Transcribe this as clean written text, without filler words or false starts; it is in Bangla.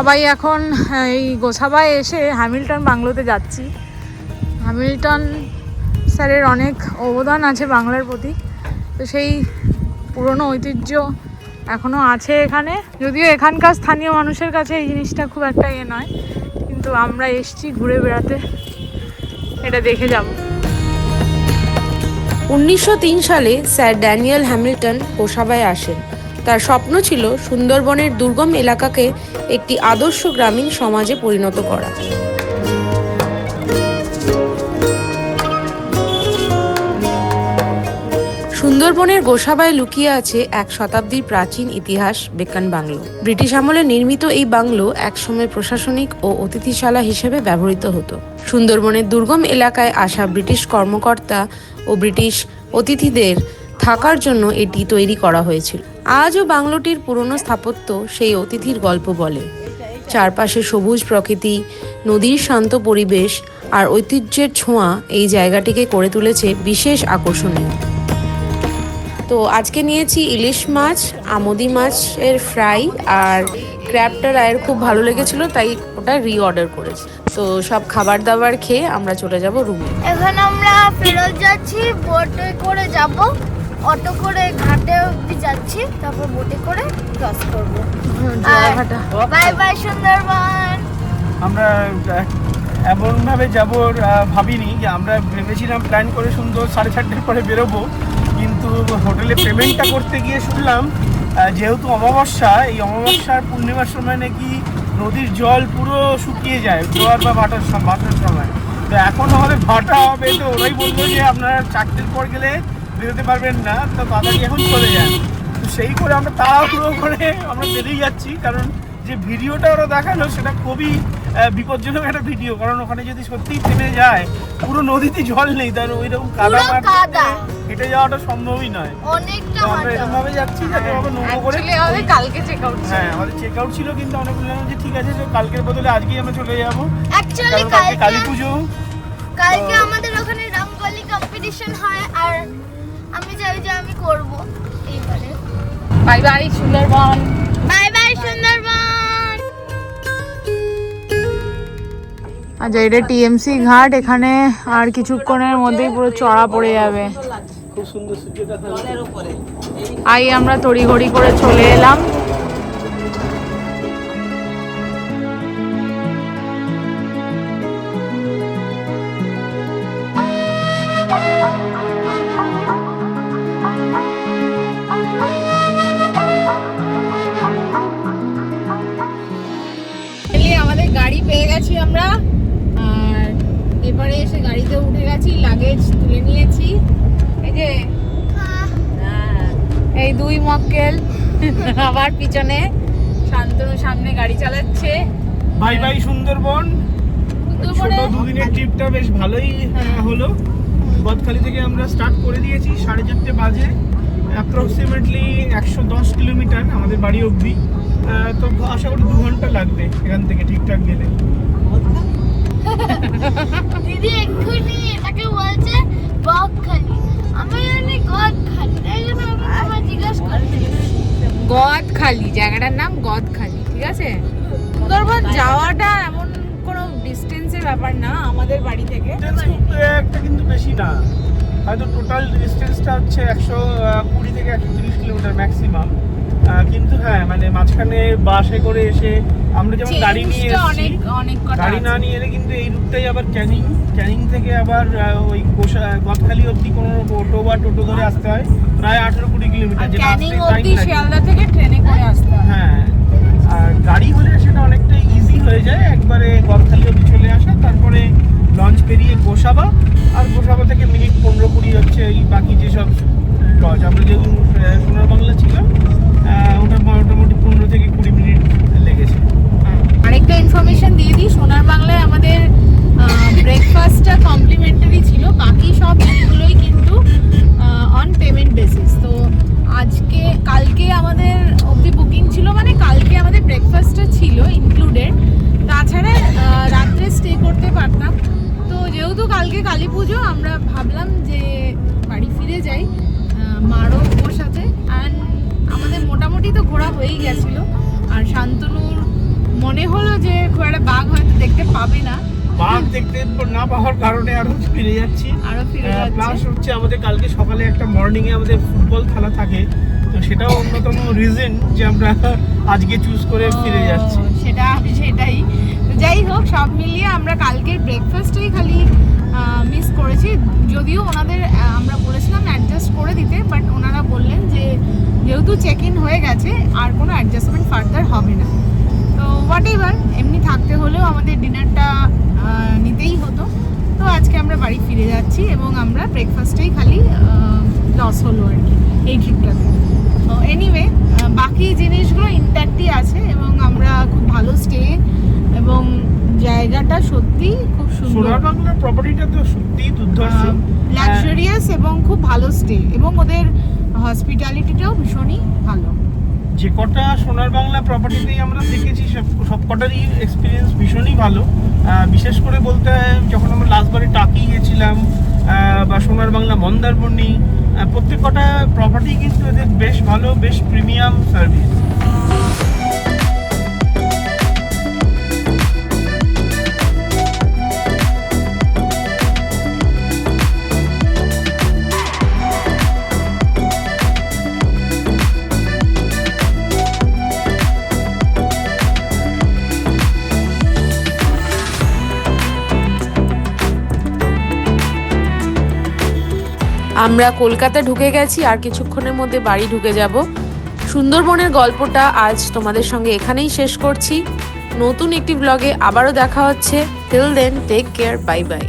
সবাই এখন এই গোসাবায় এসে হ্যামিল্টন বাংলোতে যাচ্ছি। হ্যামিল্টন স্যারের অনেক অবদান আছে বাংলার প্রতি, তো সেই পুরনো ঐতিহ্য এখনও আছে এখানে। যদিও এখানকার স্থানীয় মানুষের কাছে এই জিনিসটা খুব একটা নয়, কিন্তু আমরা এসছি ঘুরে বেড়াতে, এটা দেখে যাব। 1903 সালে স্যার ড্যানিয়েল হ্যামিল্টন গোসাবায় আসেন। তার স্বপ্ন ছিল সুন্দরবনের দুর্গম এলাকাকে একটি আদর্শ গ্রামীণ সমাজে পরিণত করা। সুন্দরবনের গোসাবায় লুকিয়ে আছে এক শতাব্দীর প্রাচীন ইতিহাস বেকান বাংলো। ব্রিটিশ আমলে নির্মিত এই বাংলো একসময় প্রশাসনিক ও অতিথিশালা হিসেবে ব্যবহৃত হতো। সুন্দরবনের দুর্গম এলাকায় আসা ব্রিটিশ কর্মকর্তা ও ব্রিটিশ অতিথিদের থাকার জন্য এটি তৈরি করা হয়েছিল। আজও বাংলোটির পুরনো স্থাপত্য সেই অতিথির গল্প বলে। চারপাশে সবুজ প্রকৃতি, নদীর শান্ত পরিবেশ আর ঐতিহ্যের ছোঁয়া এই জায়গাটিকে করে তুলেছে বিশেষ আকর্ষণীয়। তো আজকে নিয়েছি ইলিশ মাছ, আমোদি মাছের ফ্রাই আর ক্র্যাবটা রায়ের খুব ভালো লেগেছিল, তাই ওটা রিঅর্ডার করেছি। তো সব খাবার দাবার খেয়ে আমরা চলে যাব রুমে। এখন আমরা ফেরত যাচ্ছি, বোটে করে যাব, অটো করে ঘাটে অবধি যাচ্ছি, তারপর বোটে করে ক্রস করব। Bye bye Sundarban. আমরা এমনভাবে যাব ভাবিনি, যে আমরা ভেবেছিলাম প্ল্যান করে সুন্দর 4:30টার পরে বেরোবো, কিন্তু হোটেলে পেমেন্টটা করতে গিয়ে শুনলাম যেহেতু অমাবস্যা, এই অমাবস্যার পূর্ণিমার সময় নাকি নদীর জল পুরো শুকিয়ে যায় জোয়ার বা ভাটার সময়। তো এখন আমাদের ভাটা হবে, তো ওরাই বললো যে আপনারা 4টের পর গেলে বেরোতে পারবেন না, তো তাড়াতাড়ি এখন চলে যান। তো সেই করে আমরা তাড়াহুড়ো করে আমরা বেরিয়ে যাচ্ছি, কারণ যে ভিডিওটা ওরা দেখালো সেটা খুবই বিপজ্জনক একটা ভিডিও, কারণ ওখানে যদি সত্যিই থেমে যায়, পুরো নদীতে জল নেই, তার ওইরকম কাদা হেঁটে যাওয়াটা সম্ভবই নয়। আমরা এরকম ভাবে যাচ্ছি যাতে আমরা নৌকো করে কালকে চেক আউট, হ্যাঁ আমাদের চেক আউট ছিল, কিন্তু আমরা বললাম যে ঠিক আছে, কালকের বদলে আজকেই আমরা চলে যাবো। অ্যাকচুয়ালি কালকে কালী পুজো, কালকে আমাদের ওখানে রঙ্গোলি কম্পিটিশন হয়, আর আমি চাই যে আমি করব এইবারে। Bye bye Sundarban. Bye bye Sundarban. আচ্ছা, এটা টিএমসি ঘাট, এখানে আর কিছুক্ষণের মধ্যেই পুরো চড়া পড়ে যাবে। খুব সুন্দর সূর্যটা আই আমরা তড়িঘড়ি করে চলে এলাম। আমাদের গাড়ি পেয়ে গেছি আমরা, আর এবারে এসে গাড়িতে উঠে গেছি, লাগেজ তুলে নিয়েছি। এই যে এই দুই মক্কেল, আবার পিছনে শান্তনু সামনে গাড়ি চালাচ্ছে। Bye bye Sundarban. ছোট দুদিনের ট্রিপটা বেশ ভালোই হলো। বদখালি থেকে আমরা স্টার্ট করে দিয়েছি, 4:30 বাজে, অ্যাপ্রক্সিমেটলি 110 কিলোমিটার আমাদের বাড়ি অবধি। তো আশা করি 2 ঘন্টা লাগবে এখান থেকে ঠিকঠাক গেলে। দিদি এক্ষুনি এটাকে বলছে বকখালি, আমি জানি গদখালি, তাই জন্য আমি তোমায় জিজ্ঞেস করছি। গদখালি, জায়গাটার নাম গদখালি, ঠিক আছে। সুন্দরবন যাওয়াটা এমন কোনো ডিস্টেন্সের ব্যাপার না আমাদের বাড়ি থেকে, একটা কিন্তু বেশি না, হয়তো টোটাল ডিস্টেন্সটা হচ্ছে 120 থেকে 130 কিলোমিটার ম্যাক্সিমাম। কিন্তু হ্যাঁ, মানে মাঝখানে বাসে করে এসে আমরা যেমন গাড়ি নিয়ে এসেছি, গাড়ি না নিয়ে এলে কিন্তু এই রুটটাই আবার ক্যানিং থেকে আবার ওই গদখালি অবধি কোনো অটো বা টোটো ধরে আসতে হয়, প্রায় 18-20 কিলোমিটার, যেটা আসতে টাইম লাগে। শিয়ালদা থেকে ট্রেনে করে আসতে হয়। হ্যাঁ, আর গাড়ি হলে সেটা অনেকটা ইজি হয়ে যায়, একবারে গদখালি অবধি চলে আসা, তারপরে লঞ্চ পেরিয়ে গোসাবা, আর গোসাবা থেকে মিনিট 15-20 হচ্ছে এই বাকি যেসব লঞ্চ। আমরা যেহেতু সোনার বাংলা ছিলাম, ওটা মোটামুটি 15 থেকে 20 মিনিট লেগেছে। আরেকটা ইনফরমেশন দিয়ে দিই, সোনার বাংলায় আমাদের ব্রেকফাস্টটা কমপ্লিমেন্টারি ছিল, বাকি সব জিনিসগুলোই কিন্তু অন পেমেন্ট বেসিস। তো কালকে আমাদের অবধি বুকিং ছিল, মানে কালকে আমাদের ব্রেকফাস্টটা ছিল ইনক্লুডেড, তাছাড়া রাত্রে স্টে করতে পারতাম। তো যেহেতু কালকে কালী পুজো, আমরা ভাবলাম যে বাড়ি ফিরে যাই, মারও ওর সাথে। অ্যান্ড আমাদের মোটামুটি তো ঘোরা হয়েই গেছিলো, আর শান্তনুর মনে হলো যে খুব একটা বাঘ হয়তো দেখতে পাবে না, বাঘ দেখতে না পাওয়ার কারণে আরো ফিরে যাচ্ছি। আরো ফিরে প্লাস যাচ্ছে। হচ্ছে আমাদের কালকে সকালে একটা মর্নিং এ আমাদের ফুটবল খেলা থাকে, তো সেটাও অন্যতম রিজন যে আমরা আজকে চুজ করে ফিরে যাচ্ছি। সেটাই তো যাই হোক, সব মিলিয়ে আমরা কালকের ব্রেকফাস্টটাই খালি মিস করেছি। যদিও ওনাদের আমরা বলেছিলাম অ্যাডজাস্ট করে দিতে, বাট ওনারা বললেন যে যেহেতু চেক ইন হয়ে গেছে আর কোনো অ্যাডজাস্টমেন্ট ফার্দার হবে না। তো হোয়াট এভার, এমনি থাকতে হলেও আমাদের ডিনারটা নিতেই হতো। তো আজকে আমরা বাড়ি ফিরে যাচ্ছি এবং আমরা ব্রেকফাস্টেই খালি লস হলো আর কি এই ট্রিপটাতে। তো এনিওয়ে, বাকি জিনিসগুলো ইনট্যাক্টই আছে এবং আমরা খুব ভালো স্টে এবং জায়গাটা সত্যি খুব সুন্দর, সোনার বাংলার প্রপার্টিটা তো সত্যিই দুর্ধর্ষ, লাক্সারিয়াস এবং খুব ভালো স্টে, এবং ওদের হসপিটালিটিটাও ভীষণই ভালো। যে কটা সোনার বাংলা প্রপার্টিতেই আমরা দেখেছি সব কটারই এক্সপিরিয়েন্স ভীষণই ভালো। বিশেষ করে বলতে হয় যখন আমরা লাস্টবারে টাকি গেছিলাম বা সোনার বাংলা মন্দারমণি, প্রত্যেক কটা প্রপার্টি কিন্তু এদের বেশ ভালো, বেশ প্রিমিয়াম সার্ভিস। আমরা কলকাতা ঢুকে গেছি, আর কিছুক্ষণের মধ্যে বাড়ি ঢুকে যাব। সুন্দরবনের গল্পটা আজ তোমাদের সঙ্গে এখানেই শেষ করছি। নতুন একটি ব্লগে আবারও দেখা হচ্ছে। Till then, take care, bye by.